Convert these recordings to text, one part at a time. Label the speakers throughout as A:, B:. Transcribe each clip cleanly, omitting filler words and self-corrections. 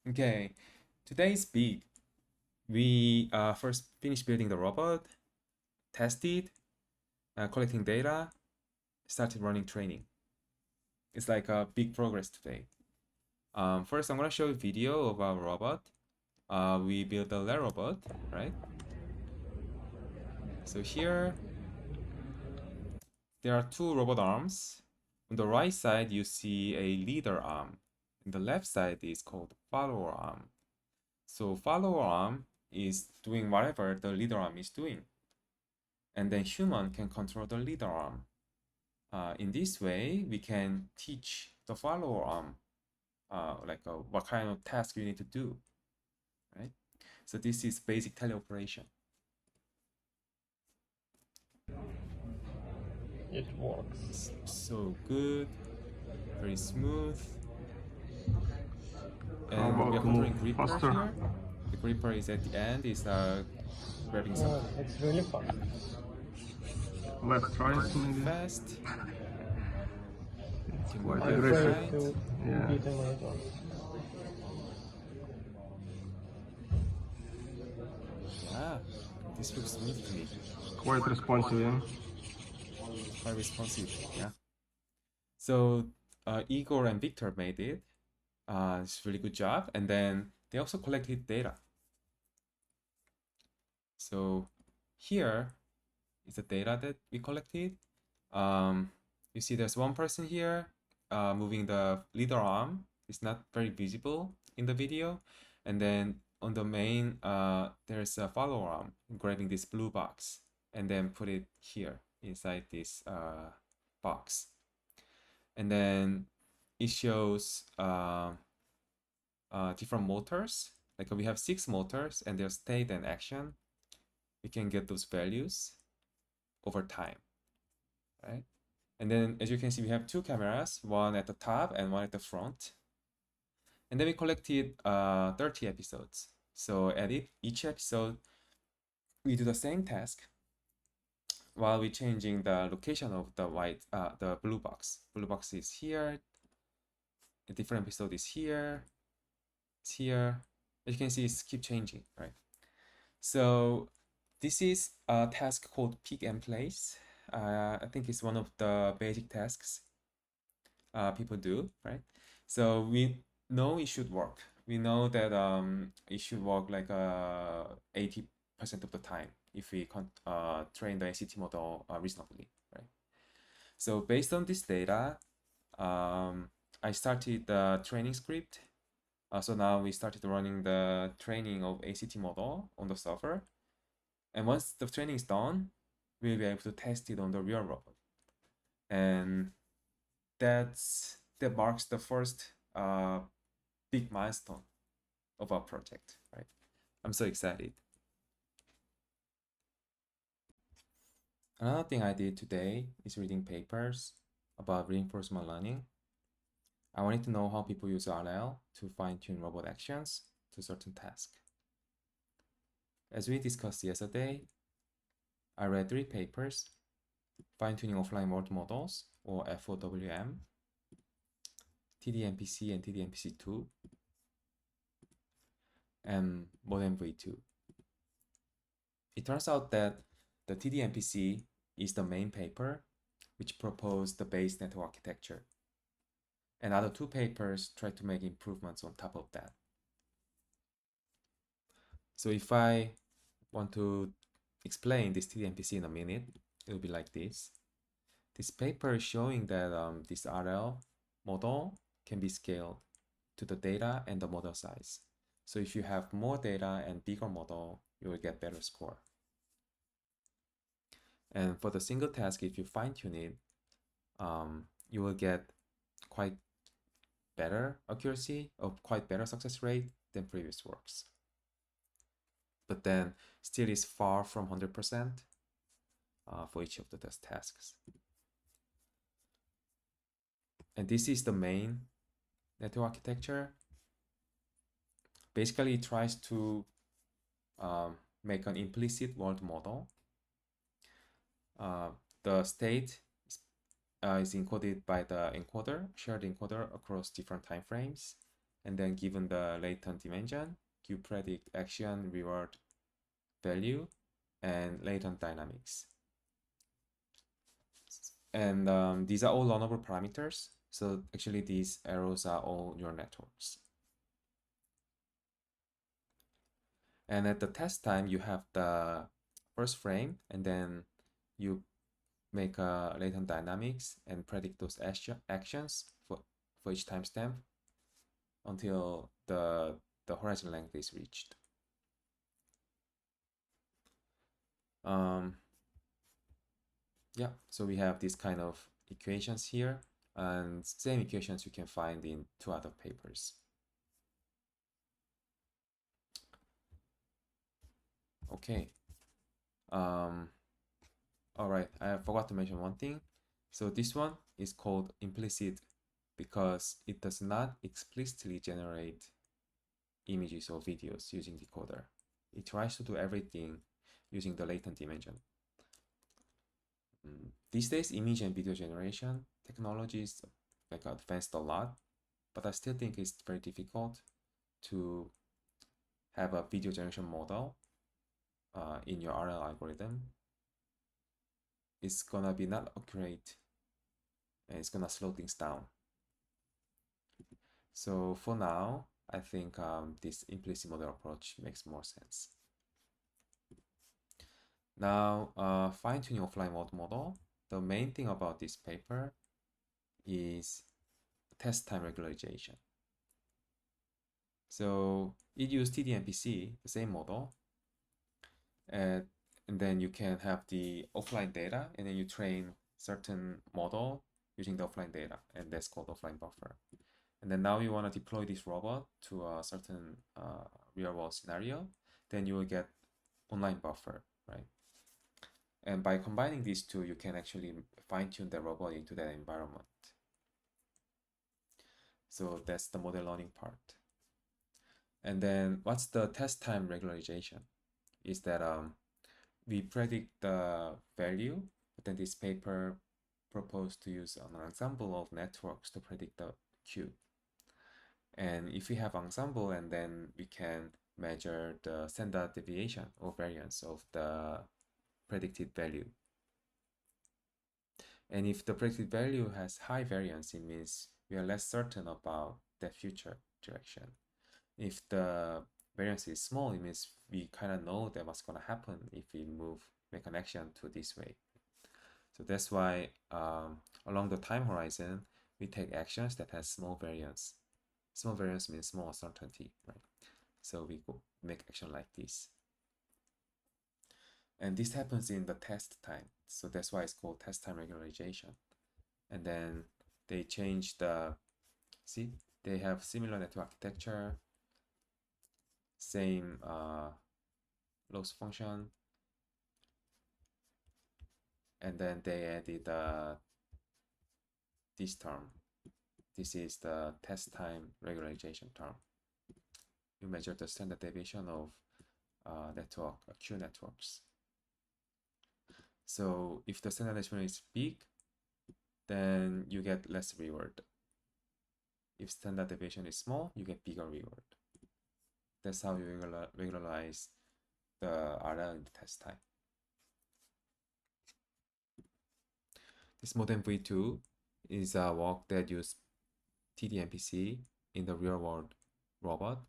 A: Okay, today is big. We first finished building the robot, tested, collecting data, started running training. It's like a big progress today. First, I'm gonna show a video of our robot. We built a Lab robot, right? So here, there are two robot arms. On the right side, you see a leader arm. And the left side is called follower arm. So follower arm is doing whatever the leader arm is doing. And then human can control the leader arm. In this way, we can teach the follower arm what kind of task you need to do, right? So this is basic teleoperation.
B: It works.
A: So good, very smooth.
C: How
A: And we
C: about
A: are
C: to move
A: controlling gripper
C: faster?
A: here. The gripper is at the end, is grabbing
B: Oh,
A: something.
B: it's really fun.
C: Let's try it maybe.
A: Fast.
C: It's
A: Can
C: quite
A: move
B: I'm
A: left,
C: aggressive.
B: afraid
A: right.
B: to
C: Yeah.
B: beat him as well.
A: Yeah, this looks smooth to me.
C: Quite responsive, yeah.
A: Quite responsive, yeah. So Igor and Victor made it. It's a really good job. And then they also collected data. So here is the data that we collected. You see there's one person here moving the leader arm. It's not very visible in the video. And then on the main, there's a follower arm grabbing this blue box and then put it here inside this box. And then it shows different motors. Like we have 6 motors and their state and action. We can get those values over time, right? And then as you can see, we have 2 cameras, one at the top and one at the front. And then we collected 30 episodes. So at each episode, we do the same task while we're changing the location of the blue box. Blue box is here. A different episode is here. It's here. As you can see, it's keep changing, right? So this is a task called pick and place. I think it's one of the basic tasks people do, right? So we know it should work. We know that it should work like 80% of the time if we train the ACT model reasonably, right? So based on this data, I started the training script. So now we started running the training of ACT model on the server. And once the training is done, we'll be able to test it on the real robot. And that marks the first big milestone of our project, right? I'm so excited. Another thing I did today is reading papers about reinforcement learning. I wanted to know how people use RL to fine-tune robot actions to certain tasks. As we discussed yesterday, I read 3 papers: fine-tuning offline world models, or FOWM, TDMPC and TDMPC2, and ModemV2. It turns out that the TDMPC is the main paper, which proposed the base network architecture. And other 2 papers try to make improvements on top of that. So if I want to explain this TDMPC in a minute, it will be like this. This paper is showing that this RL model can be scaled to the data and the model size. So if you have more data and bigger model, you will get better score. And for the single task, if you fine tune it, you will get quite better accuracy or quite better success rate than previous works. But then still is far from 100% for each of the test tasks. And this is the main network architecture. Basically, it tries to make an implicit world model. The state is encoded by the encoder, shared encoder across different time frames. and then given the latent dimension, you predict action, reward value, and latent dynamics. And these are all learnable parameters. So actually these arrows are all neural networks. And at the test time, you have the first frame, and then you make a latent dynamics and predict those actions for each timestamp until the horizon length is reached. Yeah, so we have these kind of equations here, and same equations you can find in 2 other papers. Okay. All right, I forgot to mention one thing. So this one is called implicit because it does not explicitly generate images or videos using decoder. It tries to do everything using the latent dimension. These days, image and video generation technologies like advanced a lot, but I still think it's very difficult to have a video generation model in your RL algorithm. It's gonna be not accurate and it's gonna slow things down. So for now, I think this implicit model approach makes more sense. Now, fine-tuning offline mode model. The main thing about this paper is test time regularization. So it used TDMPC, the same model, and then you can have the offline data, and then you train certain model using the offline data, and that's called offline buffer. And then now you want to deploy this robot to a certain real-world scenario, then you will get online buffer, right? And by combining these two, you can actually fine-tune the robot into that environment. So that's the model learning part. And then what's the test time regularization? Is that we predict the value, but then this paper proposed to use an ensemble of networks to predict the Q. And if we have ensemble, and then we can measure the standard deviation or variance of the predicted value. And if the predicted value has high variance, it means we are less certain about the future direction. If the variance is small, it means we kind of know that what's going to happen if we make an action to this way. So that's why along the time horizon, we take actions that has small variance. Small variance means small uncertainty, right? So we go make action like this. And this happens in the test time. So that's why it's called test time regularization. And then they change see, they have similar network architecture, same loss function, and then they added this term. This is the test time regularization term. You measure the standard deviation of network, Q networks. So if the standard deviation is big, then you get less reward. If standard deviation is small, you get bigger reward. That's how you regularize the RL in the test time. This modem V2 is a work that uses TDMPC in the real world robot.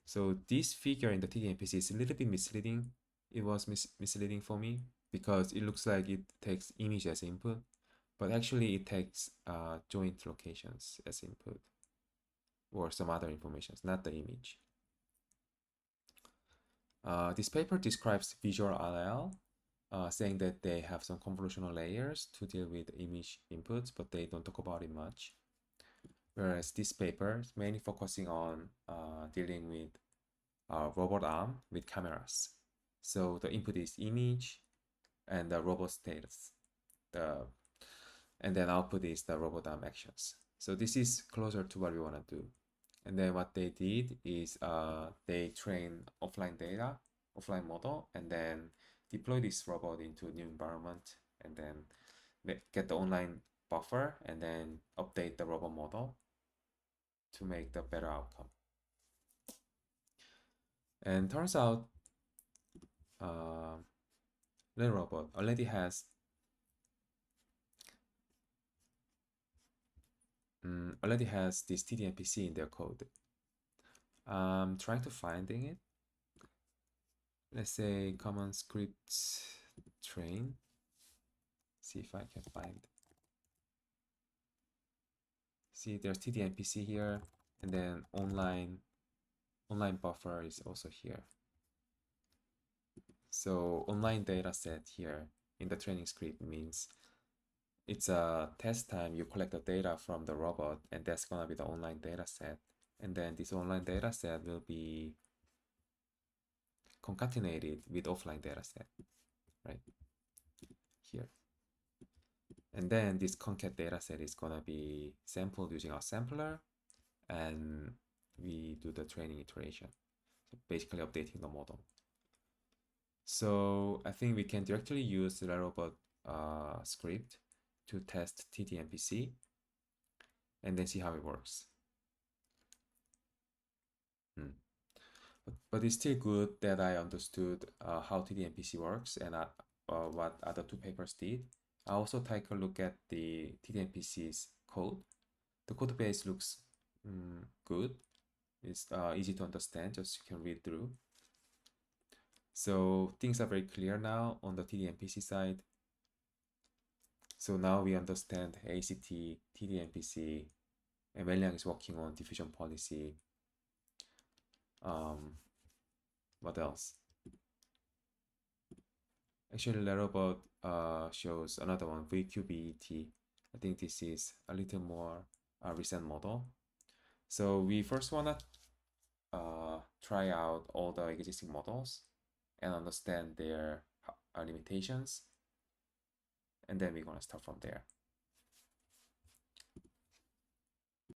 A: So this figure in the TDMPC is a little bit misleading. It was misleading for me because it looks like it takes image as input, but actually it takes joint locations as input or some other information, not the image. This paper describes visual RL, saying that they have some convolutional layers to deal with image inputs, but they don't talk about it much. Whereas this paper is mainly focusing on dealing with robot arm with cameras. So the input is image and the robot status. And then output is the robot arm actions. So this is closer to what we want to do. And then what they did is they train offline data, offline model, and then deploy this robot into a new environment, and then get the online buffer, and then update the robot model. to make the better outcome. And turns out the robot already has this TDMPC in their code. I'm trying to finding it. Let's say common script train. See if I can find. See, there's TDMPC here, and then online buffer is also here. So online data set here in the training script means it's a test time. You collect the data from the robot, and that's gonna be the online data set. And then this online data set will be concatenated with offline data set, right? Here. And then this concat data set is gonna be sampled using our sampler, and we do the training iteration. So basically updating the model. So I think we can directly use the robot script to test TDMPC and then see how it works. But it's still good that I understood how TDMPC works and what other two papers did. I also take a look at the TDMPC's code. The code base looks good. It's easy to understand, just you can read through. So things are very clear now on the TDMPC side. So now we understand ACT, TDMPC, and Wenliang is working on diffusion policy. What else? Actually, Larobot shows another one, VQBET. I think this is a little more recent model. So we first wanna try out all the existing models and understand their limitations, and then we're gonna start from there.